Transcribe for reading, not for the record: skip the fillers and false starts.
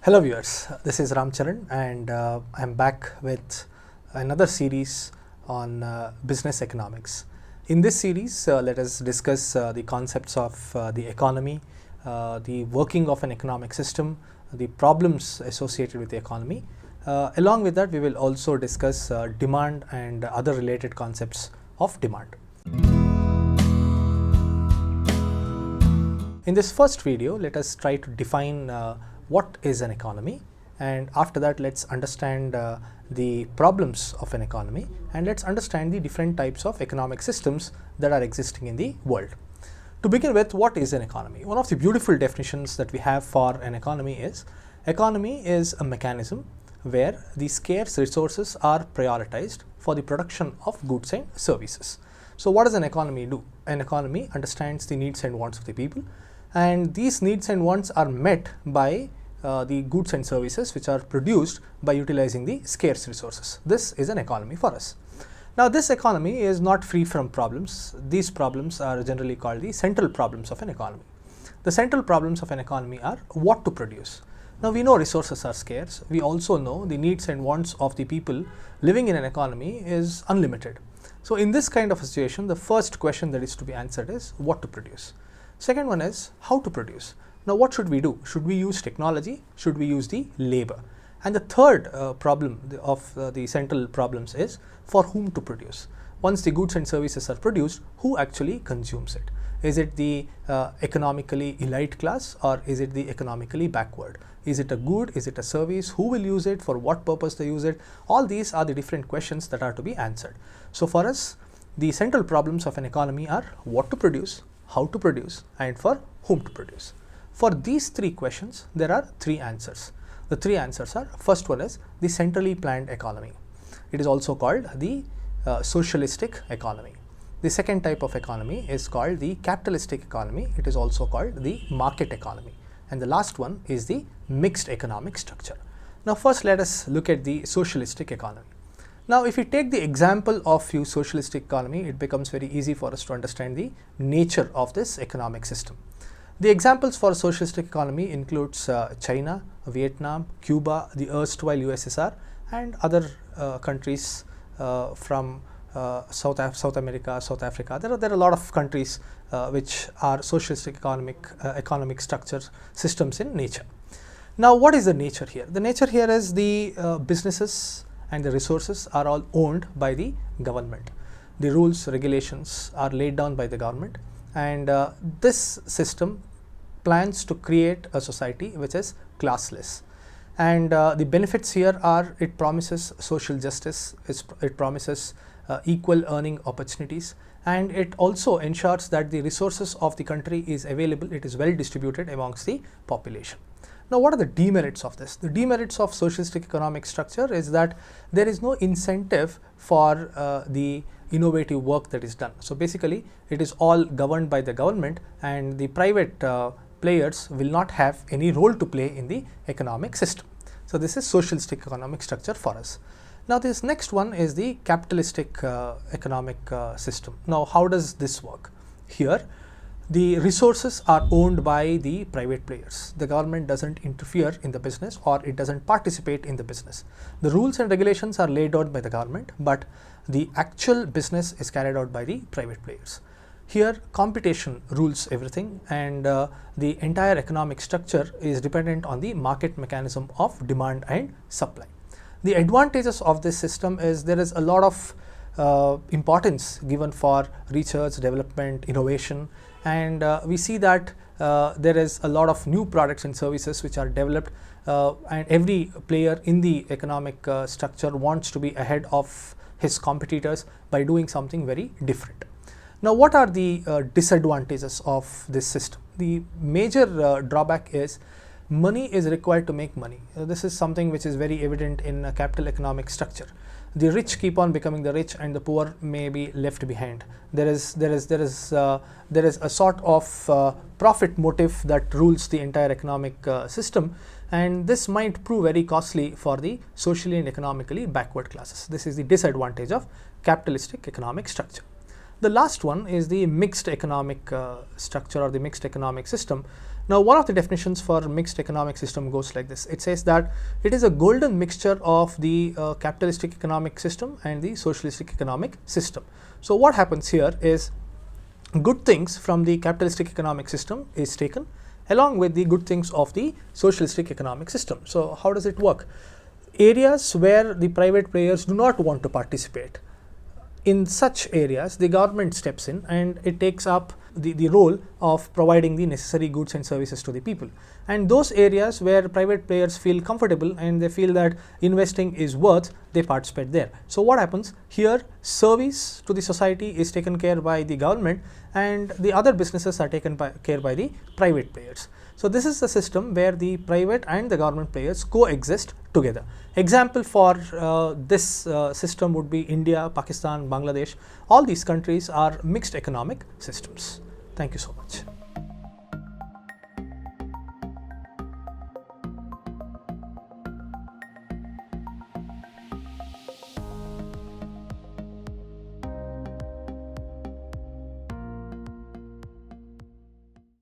Hello viewers, this is Ramcharan and I'm back with another series on business economics. In this series, let us discuss the concepts of the economy, the working of an economic system, the problems associated with the economy. Along with that, we will also discuss demand and other related concepts of demand. In this first video, let us try to define what is an economy, and after that let's understand the problems of an economy, and let's understand the different types of economic systems that are existing in the world. To begin with, what is an economy? One of the beautiful definitions that we have for an economy is a mechanism where the scarce resources are prioritized for the production of goods and services. So what does an economy do? An economy understands the needs and wants of the people, and these needs and wants are met by the goods and services which are produced by utilizing the scarce resources. This is an economy for us. Now, this economy is not free from problems. These problems are generally called the central problems of an economy. The central problems of an economy are what to produce. Now, we know resources are scarce. We also know the needs and wants of the people living in an economy is unlimited. So, in this kind of a situation, the first question that is to be answered is what to produce. Second one is how to produce. Now, what should we do? Should we use technology? Should we use the labor? And the third problem of the central problems is for whom to produce. Once the goods and services are produced, who actually consumes it? Is it the economically elite class, or is it the economically backward? Is it a good? Is it a service? Who will use it? For what purpose they use it? All these are the different questions that are to be answered. So for us, the central problems of an economy are what to produce, how to produce, and for whom to produce. For these three questions, there are three answers. The three answers are, first one is the centrally planned economy. It is also called the socialistic economy. The second type of economy is called the capitalistic economy. It is also called the market economy. And the last one is the mixed economic structure. Now, first let us look at the socialistic economy. Now, if we take the example of your socialistic economy, it becomes very easy for us to understand the nature of this economic system. The examples for socialistic economy includes China, Vietnam, Cuba, the erstwhile USSR, and other countries from South America, South Africa. There are a lot of countries which are socialistic economic structure systems in nature. Now, what is the nature here? The nature here is the businesses and the resources are all owned by the government. The rules, regulations are laid down by the government, and this system plans to create a society which is classless. And the benefits here are, it promises social justice, it promises equal earning opportunities, and it also ensures that the resources of the country is available, it is well distributed amongst the population. Now, what are the demerits of this? The demerits of socialistic economic structure is that there is no incentive for the innovative work that is done. So basically, it is all governed by the government, and the private players will not have any role to play in the economic system. So this is socialistic economic structure for us. Now, this next one is the capitalistic economic system. Now, how does this work? Here, the resources are owned by the private players. The government doesn't interfere in the business, or it doesn't participate in the business. The rules and regulations are laid out by the government, but the actual business is carried out by the private players. Here, competition rules everything, and the entire economic structure is dependent on the market mechanism of demand and supply. The advantages of this system is there is a lot of importance given for research, development, innovation, and we see that there is a lot of new products and services which are developed, and every player in the economic structure wants to be ahead of his competitors by doing something very different. Now, what are the disadvantages of this system? The major drawback is money is required to make money. This is something which is very evident in a capital economic structure. The rich keep on becoming the rich, and the poor may be left behind. There is a sort of profit motive that rules the entire economic system, and this might prove very costly for the socially and economically backward classes. This is the disadvantage of capitalistic economic structure. The last one is the mixed economic structure or the mixed economic system. Now, one of the definitions for mixed economic system goes like this. It says that it is a golden mixture of the capitalistic economic system and the socialistic economic system. So what happens here is good things from the capitalistic economic system is taken along with the good things of the socialistic economic system. So how does it work? Areas where the private players do not want to participate, in such areas the government steps in and it takes up the role of providing the necessary goods and services to the people. And those areas where private players feel comfortable and they feel that investing is worth, they participate there. So what happens here? Service to the society is taken care by the government and the other businesses are taken care by the private players. So this is the system where the private and the government players coexist together. Example for this system would be India, Pakistan, Bangladesh. All these countries are mixed economic systems. Thank you so much.